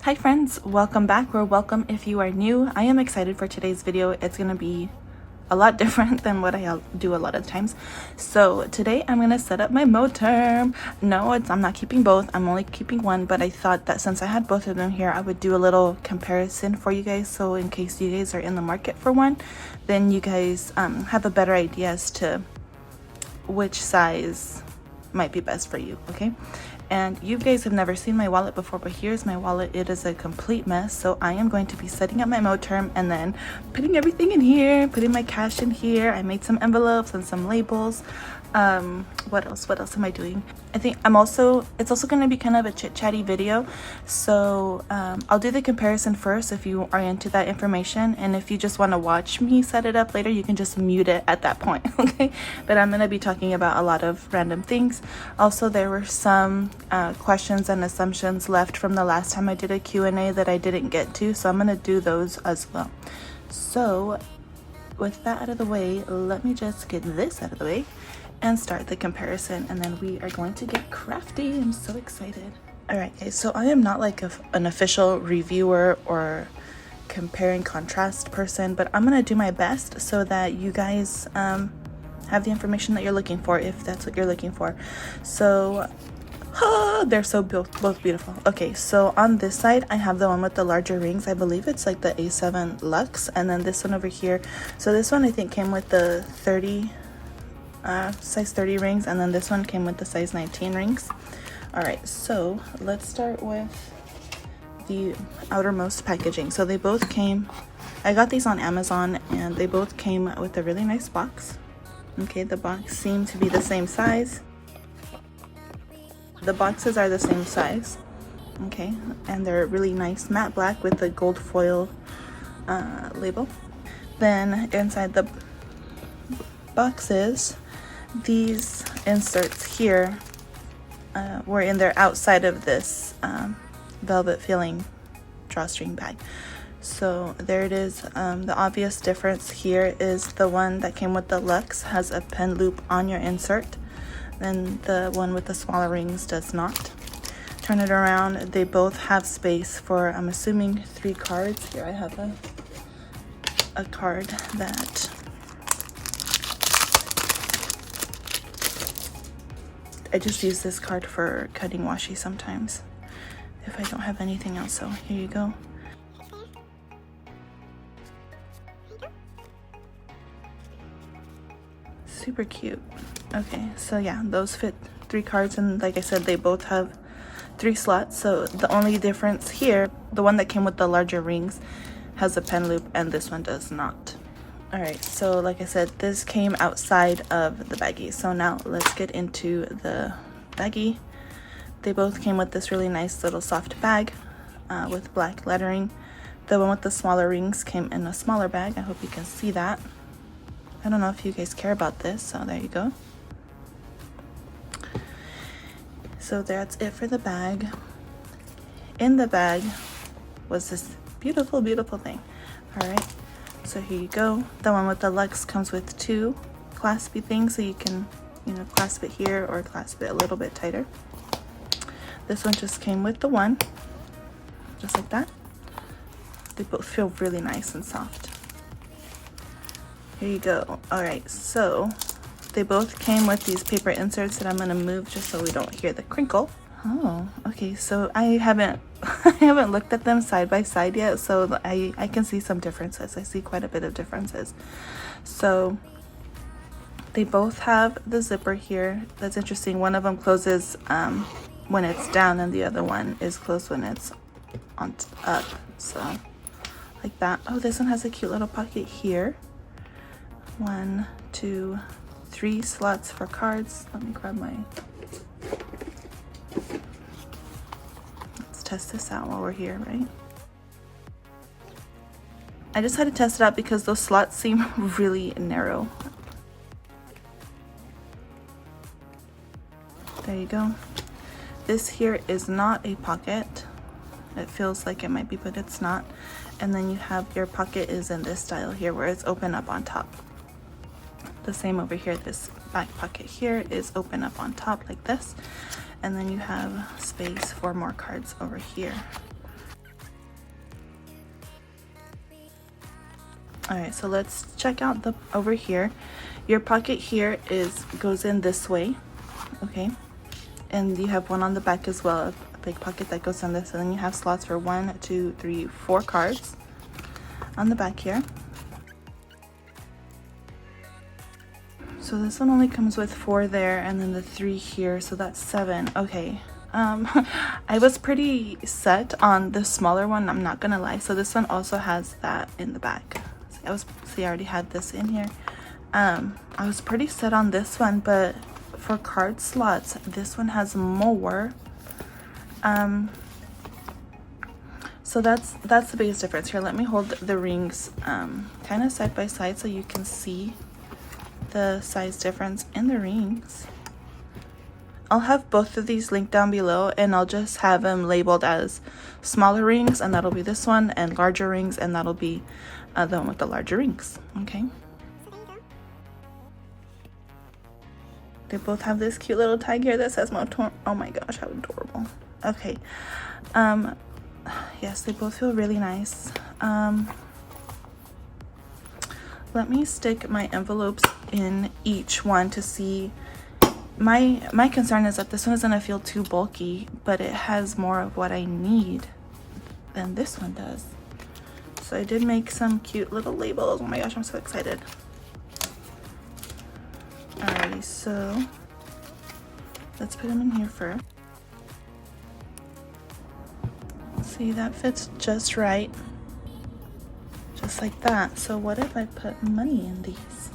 Hi friends, welcome back, or welcome if you are new. I am excited for today's video. It's gonna be a lot different than what I do a lot of times. So today I'm gonna set up my MOTERM. No, I'm not keeping both, I'm only keeping one, but I thought that since I had both of them here, I would do a little comparison for you guys, so in case you guys are in the market for one, then you guys have a better idea as to which size might be best for you, okay? And you guys have never seen my wallet before, but here's my wallet. It is a complete mess, so I am going to be setting up my MOTERM and then putting everything in here, putting my cash in here. I made some envelopes and some labels. What else am I doing? I think it's also going to be kind of a chit-chatty video, so I'll do the comparison first if you are into that information, and if you just want to watch me set it up later, you can just mute it at that point. Okay, but I'm going to be talking about a lot of random things. Also, there were some questions and assumptions left from the last time I did a Q&A that I didn't get to, so I'm going to do those as well. So with that out of the way, let me just get this out of the way and start the comparison, and then we are going to get crafty. I'm so excited. All right guys, so I am not like an official reviewer or compare and contrast person, but I'm gonna do my best so that you guys have the information that you're looking for, if that's what you're looking for. So they're so both beautiful. Okay, so on this side I have the one with the larger rings. I believe it's like the A7 Luxe, and then this one over here, so this one I think came with the size 30 rings, and then this one came with the size 19 rings. All right, so let's start with the outermost packaging. So they both came, I got these on Amazon, and they both came with a really nice box. Okay, the box seemed to be the same size. The boxes are the same size. Okay, and they're really nice matte black with the gold foil label. Then inside the boxes, these inserts here were in there outside of this velvet feeling drawstring bag. So there it is. The obvious difference here is the one that came with the Luxe has a pen loop on your insert, then the one with the smaller rings does not. Turn it around, they both have space for, I'm assuming, 3 cards. Here I have a card that I just use this card for cutting washi sometimes if I don't have anything else. So here you go. Super cute. Okay, so yeah, those fit 3 cards, and like I said, they both have 3 slots. So the only difference here, the one that came with the larger rings has a pen loop and this one does not. All right, so like I said, this came outside of the baggie. So now let's get into the baggie. They both came with this really nice little soft bag with black lettering. The one with the smaller rings came in a smaller bag. I hope you can see that. I don't know if you guys care about this, so there you go. So that's it for the bag. In the bag was this beautiful, beautiful thing. All right. So here you go. The one with the Luxe comes with 2 claspy things, so you can, clasp it here or clasp it a little bit tighter. This one just came with the one, just like that. They both feel really nice and soft. Here you go. All right, so they both came with these paper inserts that I'm gonna move just so we don't hear the crinkle. Oh, okay, so I haven't looked at them side by side yet, so I can see some differences. I see quite a bit of differences. So they both have the zipper here. That's interesting. One of them closes when it's down, and the other one is closed when it's up. So like that. Oh, this one has a cute little pocket here. 1, 2, 3 slots for cards. Let me grab my... test this out while we're here, right? I just had to test it out because those slots seem really narrow. There you go. This here is not a pocket. It feels like it might be, but it's not. And then you have your pocket is in this style here where it's open up on top. The same over here. This back pocket here is open up on top like this. And then you have space for more cards over here. All right, so let's check out the over here. Your pocket here goes in this way, okay, and you have one on the back as well, a big pocket that goes in this, and then you have slots for 1, 2, 3, 4 cards on the back here. So this one only comes with 4 there, and then the 3 here, so that's 7. Okay. I was pretty set on the smaller one, I'm not gonna lie. So this one also has that in the back. See, I already had this in here. I was pretty set on this one, but for card slots, this one has more. So that's the biggest difference here. Let me hold the rings kind of side by side so you can see the size difference in the rings. I'll have both of these linked down below, and I'll just have them labeled as smaller rings, and that'll be this one, and larger rings, and that'll be the one with the larger rings. Okay. They both have this cute little tag here that says MOTERM. Oh my gosh, how adorable. Okay. Yes, they both feel really nice. Let me stick my envelopes in each one to see. My concern is that this one is gonna feel too bulky, but it has more of what I need than this one does. So I did make some cute little labels. Oh my gosh, I'm so excited. Alrighty, so let's put them in here first. See, that fits just right. Just like that. So what if I put money in these?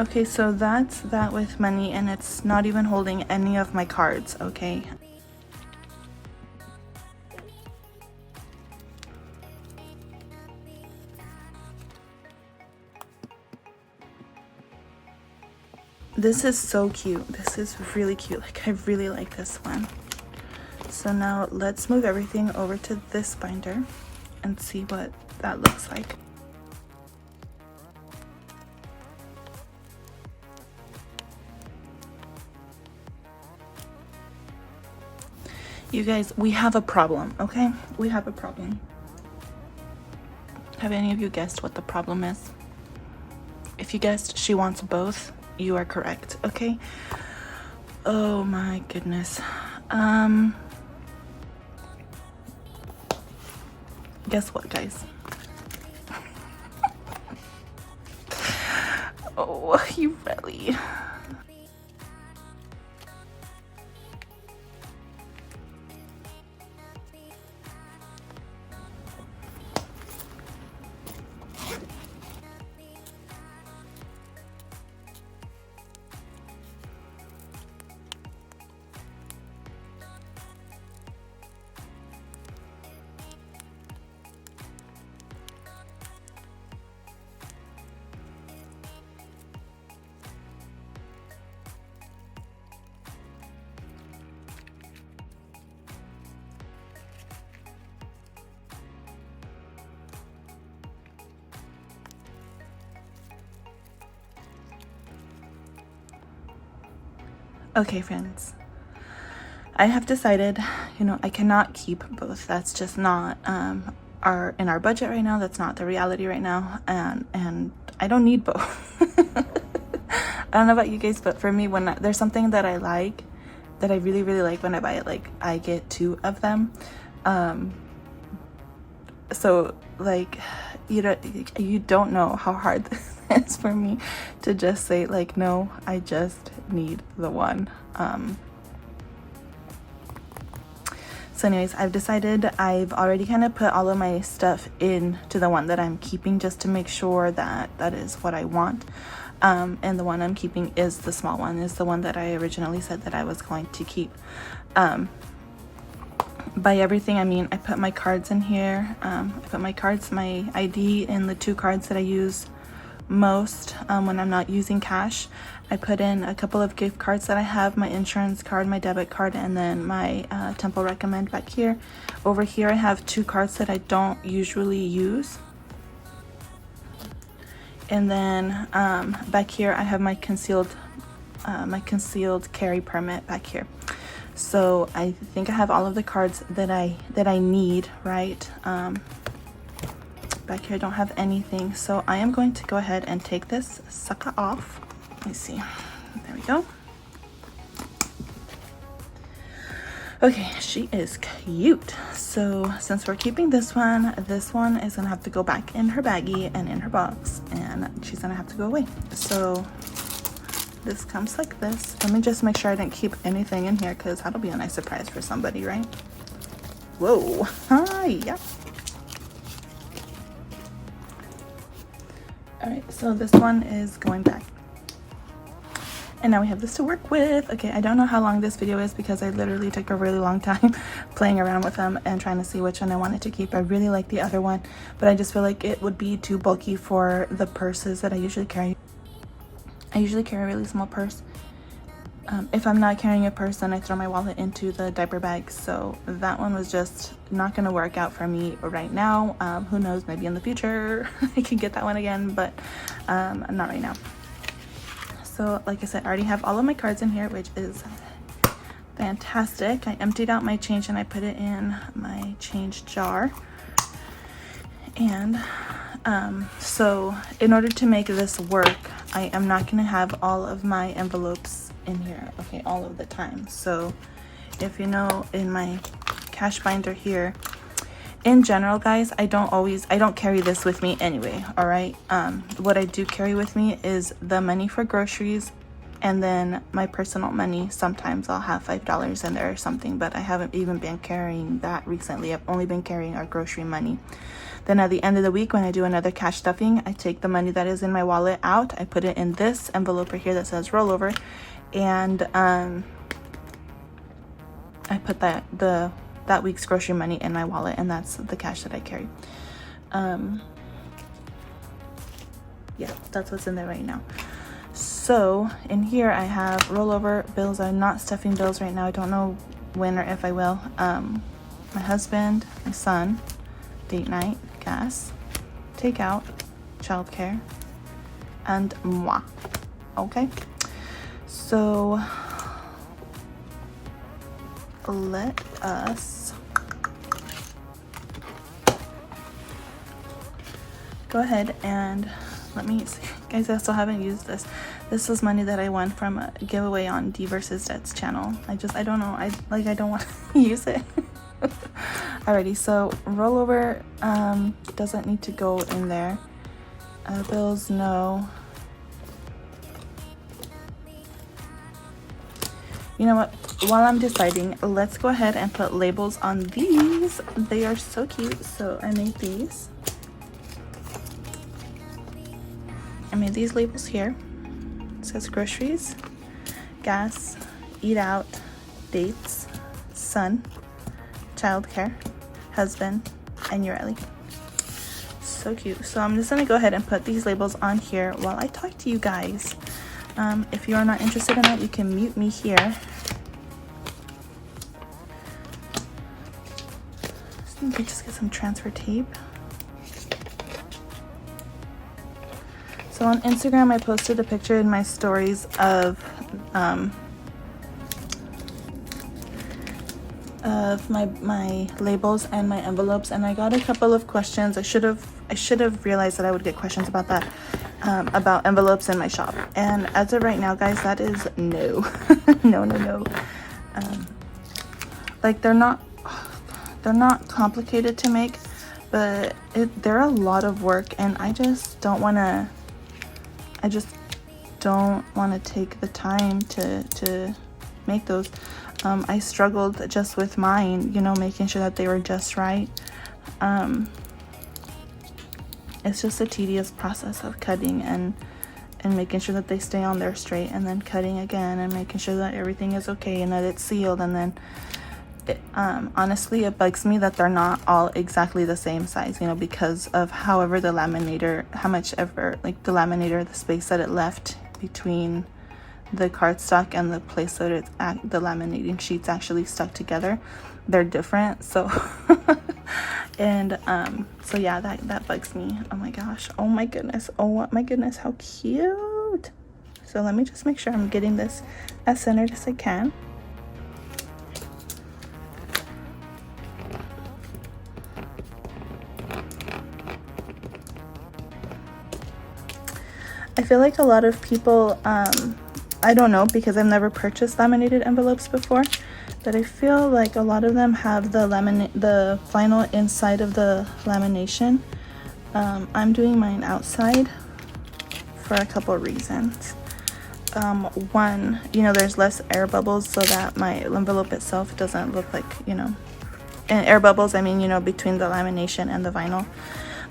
Okay, so that's that with money, and it's not even holding any of my cards, okay? This is so cute. This is really cute. Like, I really like this one. So now let's move everything over to this binder and see what that looks like. You guys, we have a problem, okay? We have a problem. Have any of you guessed what the problem is? If you guessed she wants both, you are correct, okay? Oh my goodness. Guess what, guys? Oh, Yureli. Okay, friends, I have decided, you know, I cannot keep both. That's just not in our budget right now. That's not the reality right now, and I don't need both. I don't know about you guys, but for me, when there's something that I like, that I really, really like, when I buy it, like, I get 2 of them. So like, you don't know how hard this is for me to just say, like, no, I just need the one. So anyways, I've decided, I've already kind of put all of my stuff into the one that I'm keeping, just to make sure that that is what I want. And the one I'm keeping is the small one, is the one that I originally said that I was going to keep. By everything, I mean, I put my cards in here. I put my cards, my ID, and the 2 cards that I use most when I'm not using cash. I put in a couple of gift cards that I have, my insurance card, my debit card, and then my Temple Recommend back here. Over here I have 2 cards that I don't usually use. And then back here I have my concealed my concealed carry permit back here. So I think I have all of the cards that I need, right? Back here I don't have anything, so I am going to go ahead and take this sucker off. Let me see. There we go. Okay, she is cute. So since we're keeping this one is gonna have to go back in her baggie and in her box, and she's gonna have to go away. So this comes like this. Let me just make sure I didn't keep anything in here, because that'll be a nice surprise for somebody, right? Whoa. Hi. Yeah. All right, so this one is going back. And now we have this to work with. Okay, I don't know how long this video is, because I literally took a really long time playing around with them and trying to see which one I wanted to keep. I really like the other one, but I just feel like it would be too bulky for the purses that I usually carry. I usually carry a really small purse. If I'm not carrying a purse, then I throw my wallet into the diaper bag. So that one was just not going to work out for me right now. Who knows, maybe in the future I can get that one again, but not right now. So like I said, I already have all of my cards in here, which is fantastic. I emptied out my change and I put it in my change jar. And so in order to make this work, I am not going to have all of my envelopes in here, okay, all of the time. So if you know, in my cash binder here, in general, guys, I don't carry this with me anyway, all right? What I do carry with me is the money for groceries, and then my personal money. Sometimes I'll have $5 in there or something, but I haven't even been carrying that recently. I've only been carrying our grocery money. Then at the end of the week, when I do another cash stuffing, I take the money that is in my wallet out, I put it in this envelope right here that says rollover, and I put that week's grocery money in my wallet, and that's the cash that I carry. Yeah, that's what's in there right now. So in here I have rollover bills. I'm not stuffing bills right now. I don't know when or if I will. My husband, my son, date night, gas, takeout, childcare, and moi. Okay, so let us go ahead and let me see. Guys, I still haven't used this. This is money that I won from a giveaway on D versus Debt's channel. I don't know, I don't want to use it. Alrighty, so rollover doesn't need to go in there. Bills, no. You know what, while I'm deciding, let's go ahead and put labels on these. They are so cute. So I made these. I made these labels here. It says groceries, gas, eat out, dates, son, childcare, husband, and Yureli. So cute. So I'm just gonna go ahead and put these labels on here while I talk to you guys. If you are not interested in that, you can mute me here. So you can just get some transfer tape. So on Instagram, I posted a picture in my stories of my labels and my envelopes, and I got a couple of questions. I should have realized that I would get questions about that, about envelopes in my shop. And as of right now, guys, that is no. no. Like they're not complicated to make, but they're a lot of work, and I just don't want to take the time to make those. I struggled just with mine, you know, making sure that they were just right. It's just a tedious process of cutting and making sure that they stay on there straight, and then cutting again and making sure that everything is okay and that it's sealed. And then honestly, it bugs me that they're not all exactly the same size, you know, because of however the laminator, the space that it left between the cardstock and the place that the laminating sheets actually stuck together. They're different. So and so yeah, that bugs me. Oh my gosh, oh my goodness, how cute. So let me just make sure I'm getting this as centered as I can. I feel like a lot of people, I don't know because I've never purchased laminated envelopes before, but I feel like a lot of them have the vinyl inside of the lamination. I'm doing mine outside for a couple of reasons. One, you know, there's less air bubbles so that my envelope itself doesn't look like, you know, and air bubbles, I mean, you know, between the lamination and the vinyl.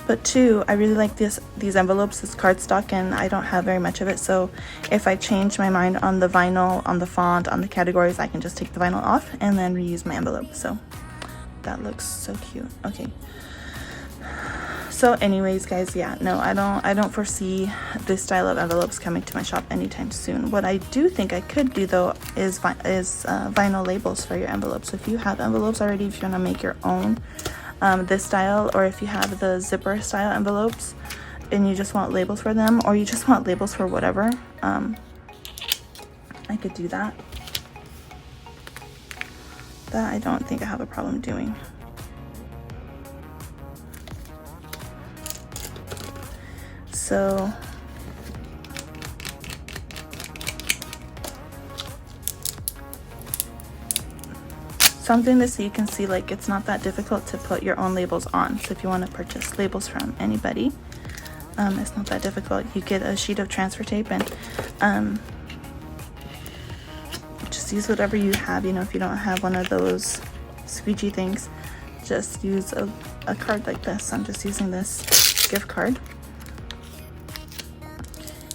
But two, I really like these envelopes. It's cardstock and I don't have very much of it, so if I change my mind on the vinyl, on the font, on the categories, I can just take the vinyl off and then reuse my envelope. So that looks so cute. Okay, so anyways guys, yeah, no, I don't foresee this style of envelopes coming to my shop anytime soon. What I do think I could do though is vinyl labels for your envelopes. So if you have envelopes already, if you want to make your own this style, or if you have the zipper style envelopes and you just want labels for them, or you just want labels for whatever, I could do that. That I don't think I have a problem doing. So something this so you can see like it's not that difficult to put your own labels on. So if you want to purchase labels from anybody, it's not that difficult. You get a sheet of transfer tape and just use whatever you have. You know, if you don't have one of those squeegee things, just use a card like this. I'm just using this gift card.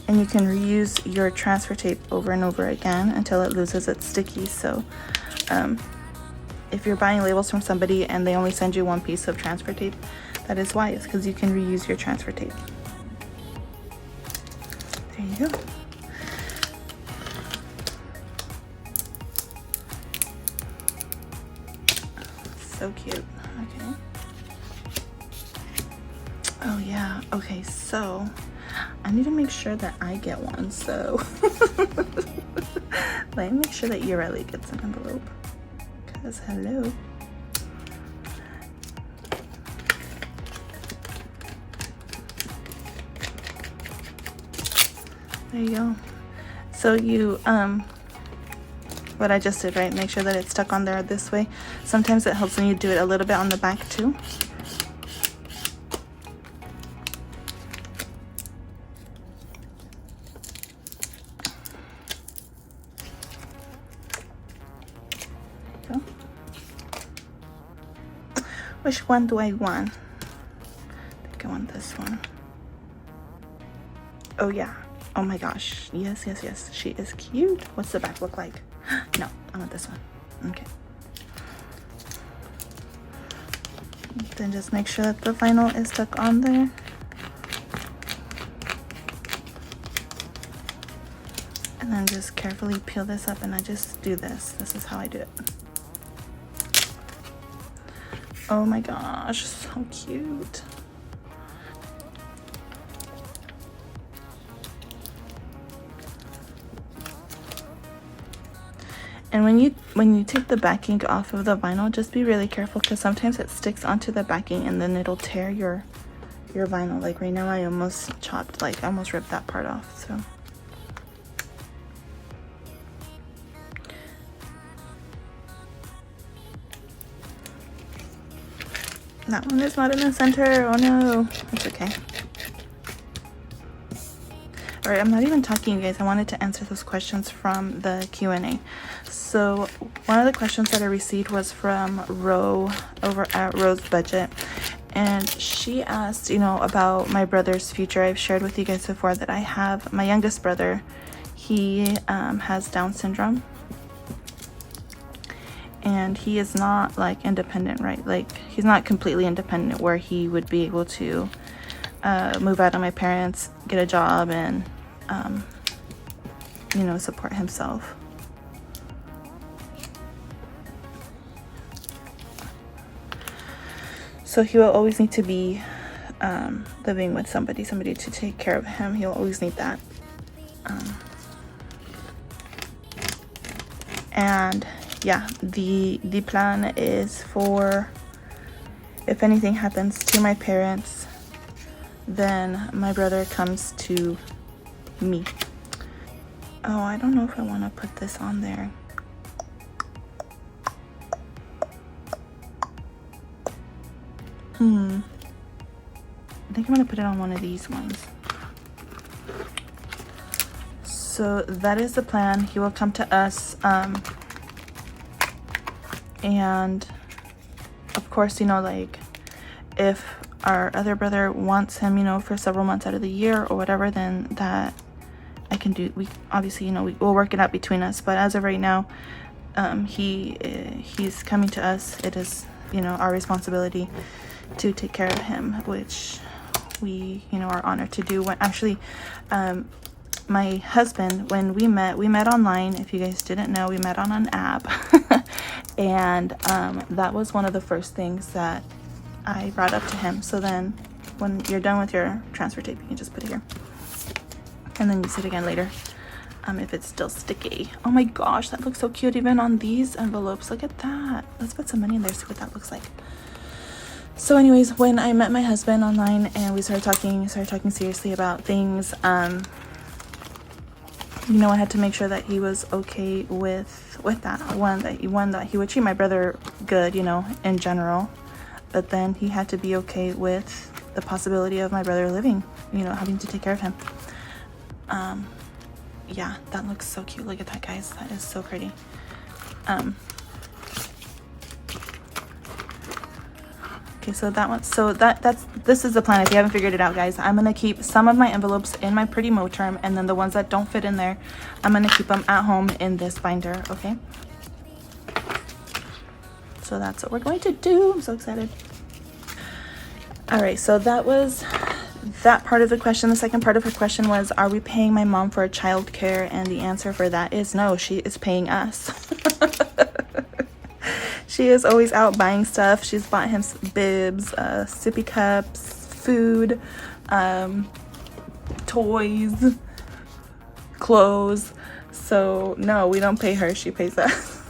And you can reuse your transfer tape over and over again until it loses its sticky. So if you're buying labels from somebody and they only send you one piece of transfer tape, that is why. It's because you can reuse your transfer tape. There you go. So cute. Okay. Oh yeah. Okay, so I need to make sure that I get one. So let me make sure that Yureli gets an envelope. Because hello. There you go. So you what I just did, right? Make sure that it's stuck on there this way. Sometimes it helps when you do it a little bit on the back too. Which one do I want? I think I want this one. Oh yeah. Oh my gosh. Yes, yes, yes. She is cute. What's the back look like? No, I want this one. Okay. Then just make sure that the vinyl is stuck on there. And then just carefully peel this up, and I just do this. This is how I do it. Oh my gosh, so cute. And when you take the backing off of the vinyl, just be really careful because sometimes it sticks onto the backing and then it'll tear your vinyl. Like right now I almost I almost ripped that part off. So that one is not in the center. Oh no, it's okay. All right, I'm not even talking, you guys. I wanted to answer those questions from the Q&A. So one of the questions that I received was from Ro over at Ro's Budget, and she asked, you know, about my brother's future. I've shared with you guys before that I have my youngest brother. He has Down syndrome, and he is not like independent, right? Like he's not completely independent where he would be able to move out on my parents, get a job, and you know, support himself. So he will always need to be living with somebody to take care of him. He'll always need that. And yeah, the plan is for if anything happens to my parents, then my brother comes to me. Oh, I don't know if I want to put this on there. I think I'm gonna put it on one of these ones. So that is the plan. He will come to us, and of course, you know, like if our other brother wants him, you know, for several months out of the year or whatever, then that I can do. We obviously, you know, we'll work it out between us, but as of right now, he's coming to us. It is, you know, our responsibility to take care of him, which we, you know, are honored to do. When actually, my husband, when we met online. If you guys didn't know, we met on an app. And that was one of the first things that I brought up to him. So then when you're done with your transfer tape, you can just put it here, and then use it again later if it's still sticky. Oh my gosh, that looks so cute even on these envelopes. Look at that. Let's put some money in there, see what that looks like. So anyways, when I met my husband online and we started talking seriously about things, you know, I had to make sure that he was okay with that. One, that he would treat my brother good, you know, in general, but then he had to be okay with the possibility of my brother living, you know, having to take care of him. Yeah, that looks so cute. Look at that, guys. That is so pretty. Okay, so that one, so this is the plan. If you haven't figured it out, guys, I'm gonna keep some of my envelopes in my pretty MOTERM, and then the ones that don't fit in there, I'm gonna keep them at home in this binder. Okay, so that's what we're going to do. I'm so excited. All right, so that was that part of the question. The second part of her question was, are we paying my mom for childcare? And the answer for that is no, she is paying us. She is always out buying stuff. She's bought him bibs, sippy cups, food, toys, clothes. So no, we don't pay her, she pays us.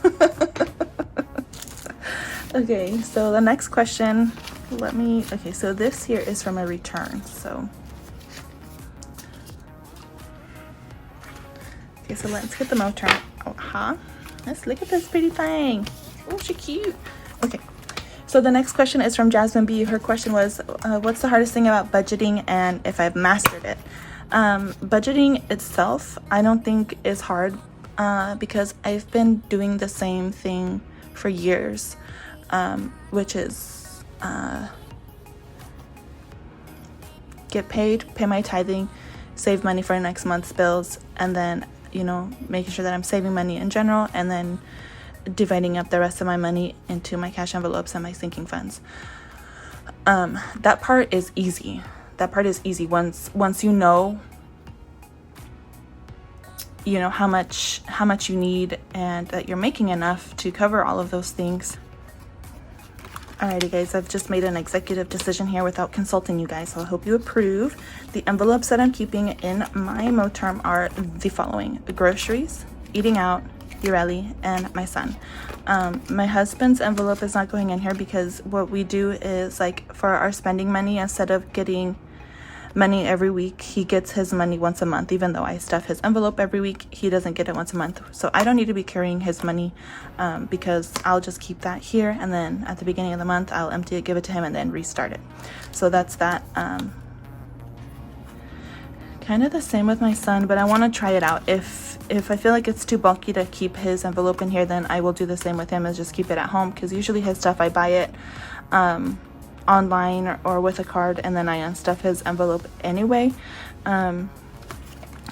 Okay, so the next question, okay, so this here is from a return. So okay, so let's get the MOTERM. Oh, let's look at this pretty thing. Oh, she's cute. Okay, so the next question is from Jasmine B. Her question was, what's the hardest thing about budgeting and if I've mastered it? Budgeting itself, I don't think is hard because I've been doing the same thing for years, which is get paid, pay my tithing, save money for next month's bills, and then, you know, making sure that I'm saving money in general, and then dividing up the rest of my money into my cash envelopes and my sinking funds. That part is easy. Once you know how much you need and that you're making enough to cover all of those things. Alrighty, guys, I've just made an executive decision here without consulting you guys, so I hope you approve. The envelopes that I'm keeping in my MOTERM are the following: groceries, eating out, Yureli, and my son. My husband's envelope is not going in here because what we do is, like, for our spending money, instead of getting money every week, he gets his money once a month. Even though I stuff his envelope every week, he doesn't get it once a month. So I don't need to be carrying his money because I'll just keep that here, and then at the beginning of the month I'll empty it, give it to him, and then restart it. So that's that. Kind of the same with my son, but I want to try it out. If I feel like it's too bulky to keep his envelope in here, then I will do the same with him, is just keep it at home, because usually his stuff I buy it online or with a card, and then I unstuff his envelope anyway.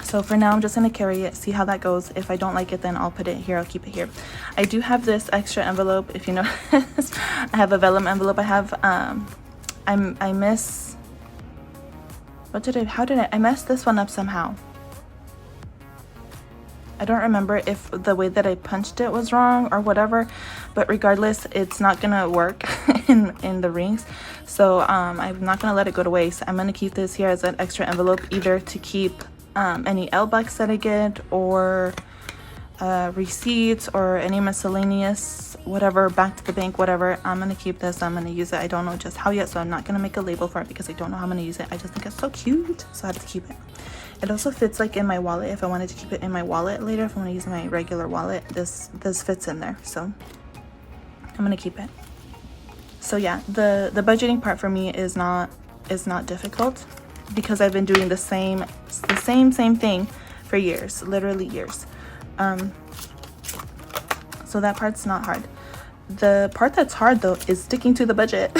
So for now I'm just going to carry it, see how that goes. If I don't like it, then I'll put it here, I'll keep it here. I do have this extra envelope, if you notice. I have a vellum envelope. I have I miss, I messed this one up somehow. I don't remember if the way that I punched it was wrong or whatever, but regardless, it's not gonna work in the rings. So I'm not gonna let it go to waste. I'm gonna keep this here as an extra envelope, either to keep any L bucks that I get, or receipts or any miscellaneous whatever, back to the bank, whatever, I'm gonna keep this. I'm gonna use it. I don't know just how yet, so I'm not gonna make a label for it because I don't know how I'm gonna use it. I just think it's so cute, so I have to keep it. It also fits like in my wallet. If I wanted to keep it in my wallet later, if I want to use my regular wallet, this fits in there, so I'm gonna keep it. So yeah, the budgeting part for me is not difficult because I've been doing the same thing for years, literally years. So that part's not hard. The part that's hard though is sticking to the budget.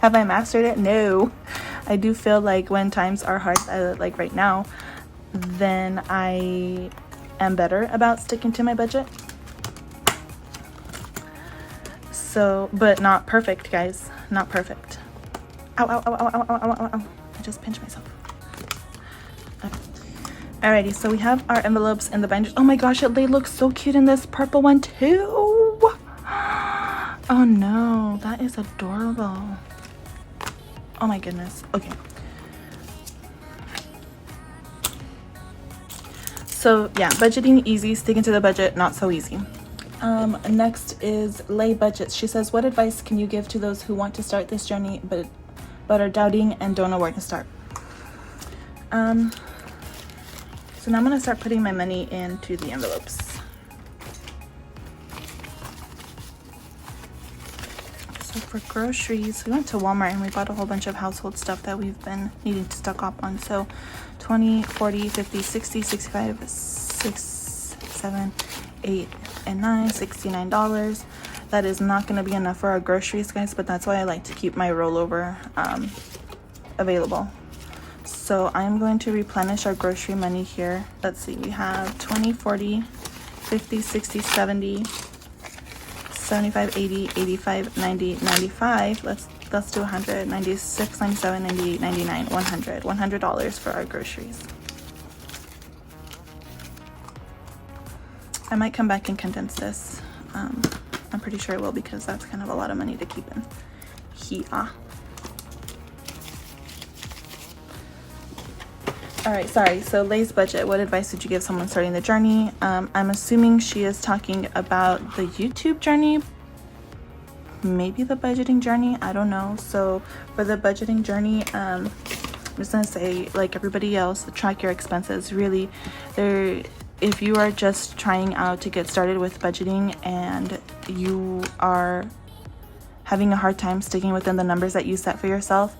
Have I mastered it? No. I do feel like when times are hard, like right now, then I am better about sticking to my budget. So, but not perfect, guys. Not perfect. Ow, ow, ow, ow, ow, ow, ow, ow, ow. I just pinched myself. Okay. Alrighty, so we have our envelopes in the binders. Oh my gosh, they look so cute in this purple one too. Oh no, that is adorable. Oh my goodness. Okay. So yeah, budgeting easy, sticking to the budget not so easy. Next is lay budgets. She says, what advice can you give to those who want to start this journey but are doubting and don't know where to start? So now I'm gonna start putting my money into the envelopes. So for groceries, we went to Walmart and we bought a whole bunch of household stuff that we've been needing to stock up on. So 20, 40, 50, 60, 65, 6, 7, 8, and 9, $69. That is not going to be enough for our groceries, guys, but that's why I like to keep my rollover available. So I'm going to replenish our grocery money here. Let's see, we have 20, 40, 50, 60, 70, 75, 80, 85, 90, 95. Let's do 100, 96, 97, 98, 99, 100. $100 for our groceries. I might come back and condense this. I'm pretty sure I will because that's kind of a lot of money to keep in here. All right, sorry. So Lay's budget, what advice would you give someone starting the journey? I'm assuming she is talking about the YouTube journey, maybe the budgeting journey, I don't know. So for the budgeting journey, I'm just gonna say, like everybody else, track your expenses. Really, if you are just trying out to get started with budgeting and you are having a hard time sticking within the numbers that you set for yourself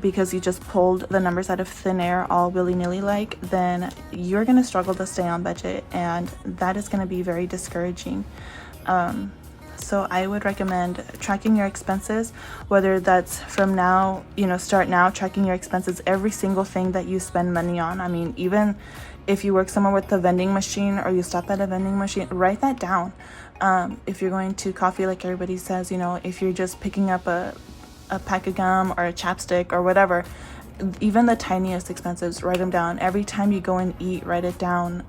because you just pulled the numbers out of thin air all willy-nilly like, then you're going to struggle to stay on budget, and that is going to be very discouraging. So I would recommend tracking your expenses, whether that's from now, start now tracking your expenses, every single thing that you spend money on. I mean, even if you work somewhere with the vending machine or you stop at a vending machine, write that down. If you're going to coffee, like everybody says, if you're just picking up a pack of gum or a chapstick or whatever, even the tiniest expenses, write them down. Every time you go and eat, write it down.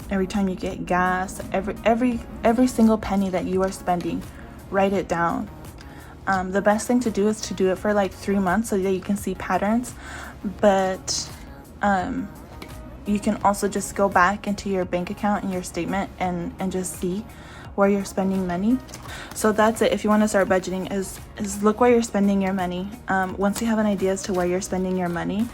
Every time you get gas, every single penny that you are spending, write it down. The best thing to do is to do it for like 3 months so that you can see patterns, but you can also just go back into your bank account and your statement and just see where you're spending money. So that's it. If you want to start budgeting, is look where you're spending your money. Once you have an idea as to where you're spending your money,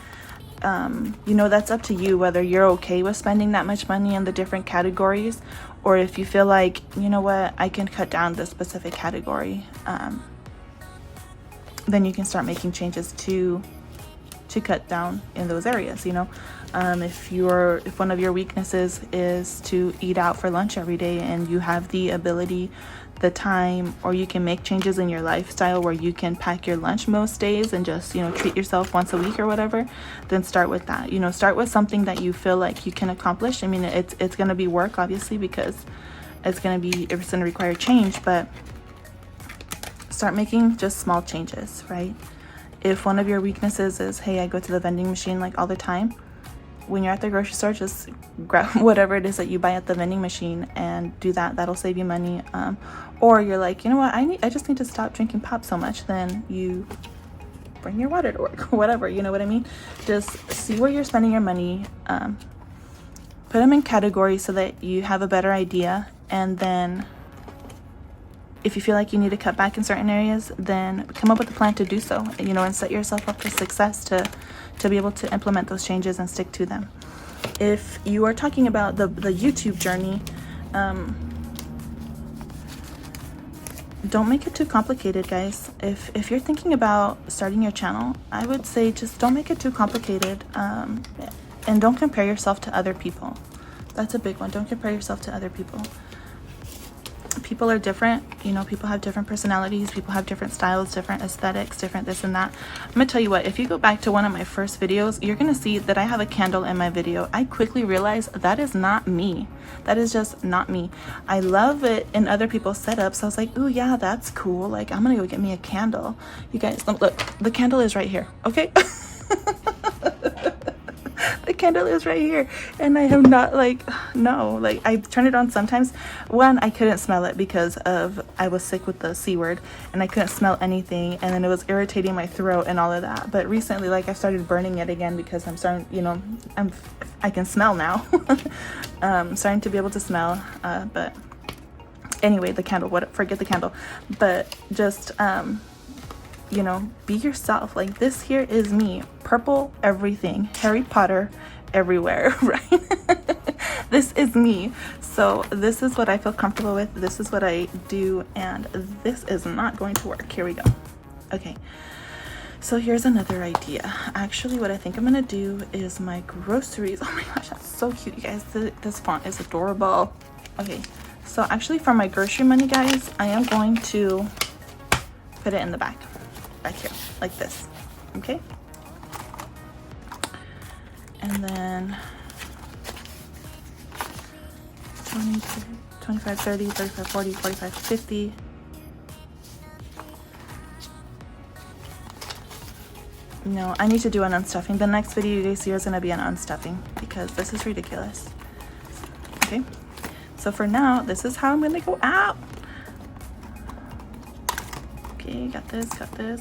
that's up to you whether you're okay with spending that much money in the different categories, or if you feel like, you know what, I can cut down this specific category, then you can start making changes to cut down in those areas. If one of your weaknesses is to eat out for lunch every day and you have the ability, the time, or you can make changes in your lifestyle where you can pack your lunch most days and just treat yourself once a week or whatever, then start with that. Start with something that you feel like you can accomplish. I mean, it's going to be work, obviously, because it's going to require change, but start making just small changes, right? If one of your weaknesses is, hey, I go to the vending machine like all the time, when you're at the grocery store, just grab whatever it is that you buy at the vending machine and do that. That'll save you money. Or you're like, you know what, I just need to stop drinking pop so much. Then you bring your water to work, whatever, you know what I mean? Just see where you're spending your money. put them in categories so that you have a better idea, and then if you feel like you need to cut back in certain areas, then come up with a plan to do so, you know, and set yourself up for success to be able to implement those changes and stick to them. If you are talking about the YouTube journey, don't make it too complicated, guys. If you're thinking about starting your channel, I would say just don't make it too complicated, and don't compare yourself to other people. That's a big one. Don't compare yourself to other people. People are different, you know, people have different personalities, people have different styles, different aesthetics, different this and that. I'm gonna tell you what, if you go back to one of my first videos, you're gonna see that I have a candle in my video. I quickly realized that is not me. That is just not me. I love it in other people's setups. So I was like, ooh, yeah, that's cool. Like, I'm gonna go get me a candle. You guys, look, the candle is right here, okay? The candle is right here, and I have not, like, no, like, I turn it on sometimes. One, I couldn't smell it because of I was sick with the C word, and I couldn't smell anything, and then it was irritating my throat and all of that. But recently, like, I started burning it again because I'm starting, you know, I can smell now. Starting to be able to smell, but anyway, the candle, forget the candle, but just you know, be yourself. Like, this here is me, purple everything, Harry Potter everywhere, right? This is me. So this is what I feel comfortable with, this is what I do, and this is not going to work. Here we go. Okay, so here's another idea. Actually, what I think I'm gonna do is my groceries. Oh my gosh, that's so cute, you guys. This font is adorable. Okay, so actually for my grocery money, guys, I am going to put it in the back here, like this, okay? And then 20, 25, 30, 35, 40, 45, 50. No, I need to do an unstuffing. The next video you guys see is gonna be an unstuffing because this is ridiculous. Okay, so for now, this is how I'm gonna go out. Okay, got this,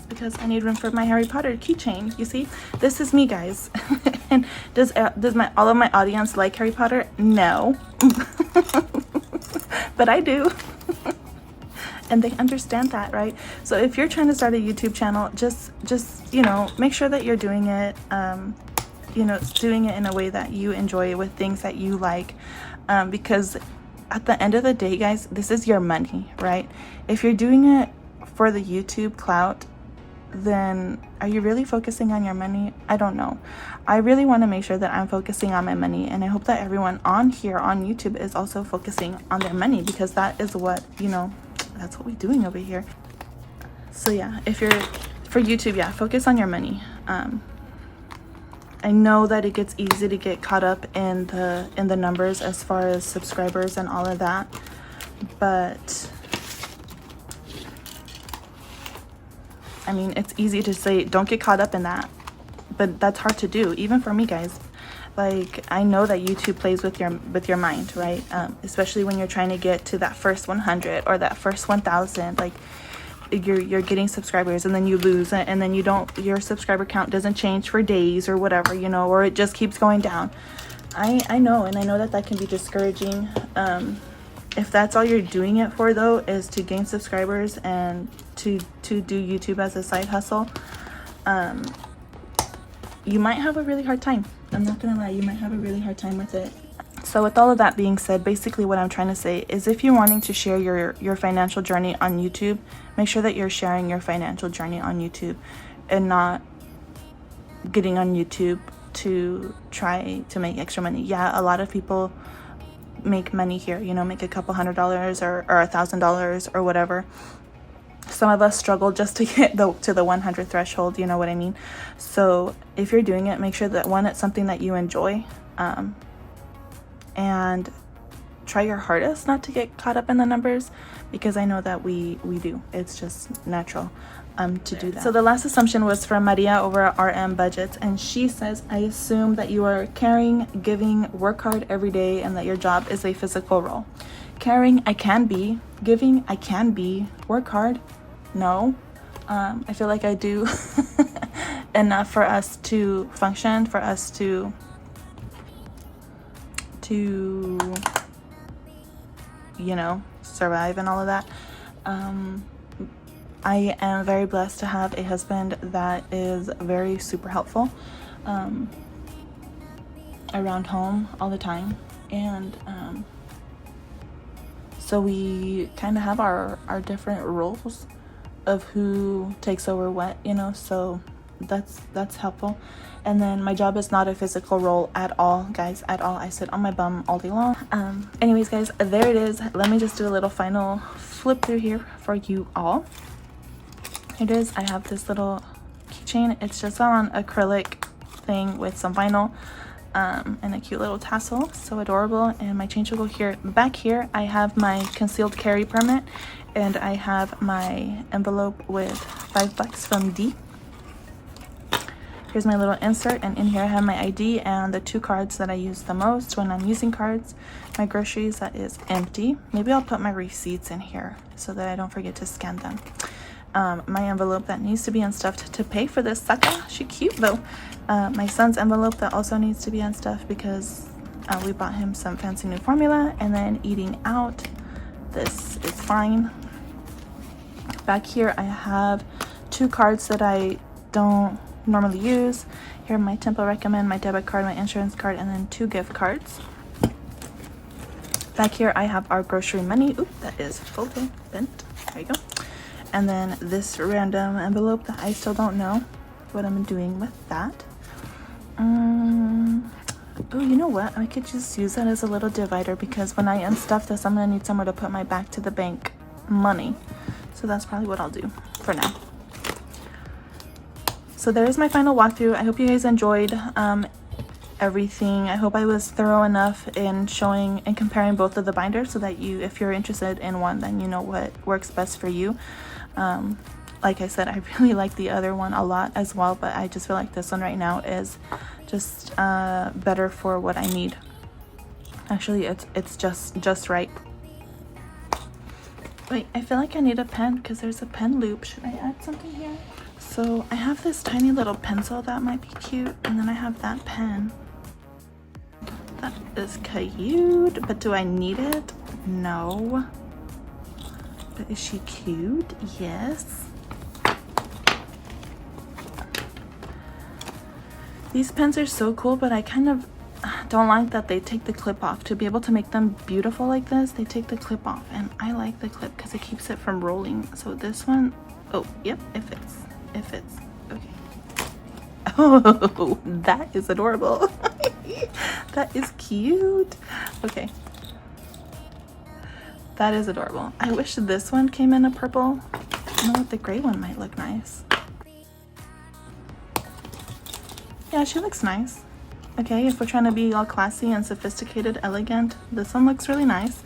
because I need room for my Harry Potter keychain. You see, this is me, guys. And does all of my audience like Harry Potter? No. But I do. And they understand that, right? So if you're trying to start a YouTube channel, just you know, make sure that you're doing it, you know, doing it in a way that you enjoy, with things that you like, because at the end of the day, guys, this is your money, right? If you're doing it for the YouTube clout, then are you really focusing on your money? I don't know. I really want to make sure that I'm focusing on my money, and I hope that everyone on here on YouTube is also focusing on their money, because that is what, you know, that's what we're doing over here. So yeah, if you're for YouTube, yeah, focus on your money. I know that it gets easy to get caught up in the numbers as far as subscribers and all of that, but I mean, it's easy to say don't get caught up in that, but that's hard to do, even for me, guys. Like, I know that YouTube plays with your mind, right? Especially when you're trying to get to that first 100 or that first 1,000. Like, you're getting subscribers, and then you lose, and then your subscriber count doesn't change for days or whatever, you know, or it just keeps going down. I know, and I know that can be discouraging. If that's all you're doing it for, though, is to gain subscribers and to do YouTube as a side hustle, you might have a really hard time. I'm not gonna lie, you might have a really hard time with it. So with all of that being said, basically what I'm trying to say is, if you're wanting to share your financial journey on YouTube, make sure that you're sharing your financial journey on YouTube and not getting on YouTube to try to make extra money. Yeah, a lot of people make money here, you know, make a couple $100 or $1,000 or whatever. Some of us struggle just to get to the 100 threshold, you know what I mean? So if you're doing it, make sure that, one, it's something that you enjoy, and try your hardest not to get caught up in the numbers, because I know that we do. It's just natural to do that. So the last assumption was from Maria over at RM Budgets, and she says, I assume that you are caring, giving, work hard every day, and that your job is a physical role. Caring, I can be. Giving, I can be. Work hard, no. I feel like I do enough for us to function, for us to to, you know, survive and all of that. I am very blessed to have a husband that is very super helpful around home all the time, and so we kind of have our different roles of who takes over what, you know, so that's helpful. And then my job is not a physical role at all, guys, at all. I sit on my bum all day long. Anyways, guys, there it is. Let me just do a little final flip through here for you all. Here it is. I have this little keychain. It's just on acrylic thing with some vinyl and a cute little tassel. So adorable. And my change will go here. Back here I have my concealed carry permit, and I have my envelope with $5 from D. Here's my little insert, and in here I have my ID and the 2 cards that I use the most when I'm using cards. My groceries, that is empty. Maybe I'll put my receipts in here so that I don't forget to scan them. My envelope that needs to be unstuffed to pay for this sucker. She cute though. My son's envelope that also needs to be unstuffed because we bought him some fancy new formula. And then eating out, this is fine. Back here I have 2 cards that I don't normally use. Here my Tempo Recommend, my debit card, my insurance card, and then 2 gift cards. Back here I have our grocery money. Oop, that is folded, bent. There you go. And then this random envelope that I still don't know what I'm doing with that. Oh, you know what? I could just use that as a little divider, because when I unstuff this, I'm gonna need somewhere to put my back to the bank money. So that's probably what I'll do for now. So there's my final walkthrough. I hope you guys enjoyed everything. I hope I was thorough enough in showing and comparing both of the binders so that you, if you're interested in one, then you know what works best for you. Like I said, I really like the other one a lot as well, but I just feel like this one right now is just better for what I need. Actually, it's just right. Wait, I feel like I need a pen because there's a pen loop. Should I add something here? So I have this tiny little pencil that might be cute, and then I have that pen. That is cute, but do I need it? No. But is she cute? Yes. These pens are so cool, but I kind of don't like that they take the clip off. To be able to make them beautiful like this, they take the clip off, and I like the clip because it keeps it from rolling. So this one, oh, yep, it fits. It fits. Okay. Oh, that is adorable. That is cute. Okay. That is adorable. I wish this one came in a purple. You know what? The gray one might look nice. Yeah, she looks nice. Okay, if we're trying to be all classy and sophisticated, elegant, this one looks really nice.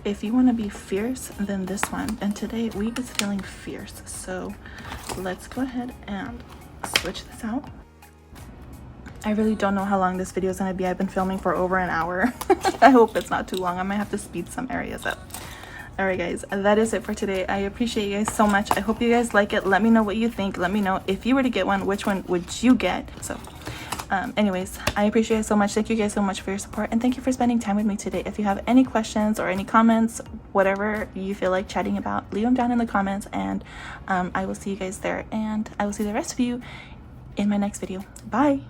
If you want to be fierce, then this one. And today we is feeling fierce, so let's go ahead and switch this out. I really don't know how long this video is going to be. I've been filming for over an hour. I hope it's not too long. I might have to speed some areas up. Alright guys, that is it for today. I appreciate you guys so much. I hope you guys like it. Let me know what you think. Let me know if you were to get one, which one would you get? So anyways, I appreciate it so much. Thank you guys so much for your support, and thank you for spending time with me today. If you have any questions or any comments, whatever you feel like chatting about, leave them down in the comments, and I will see you guys there, and I will see the rest of you in my next video. Bye.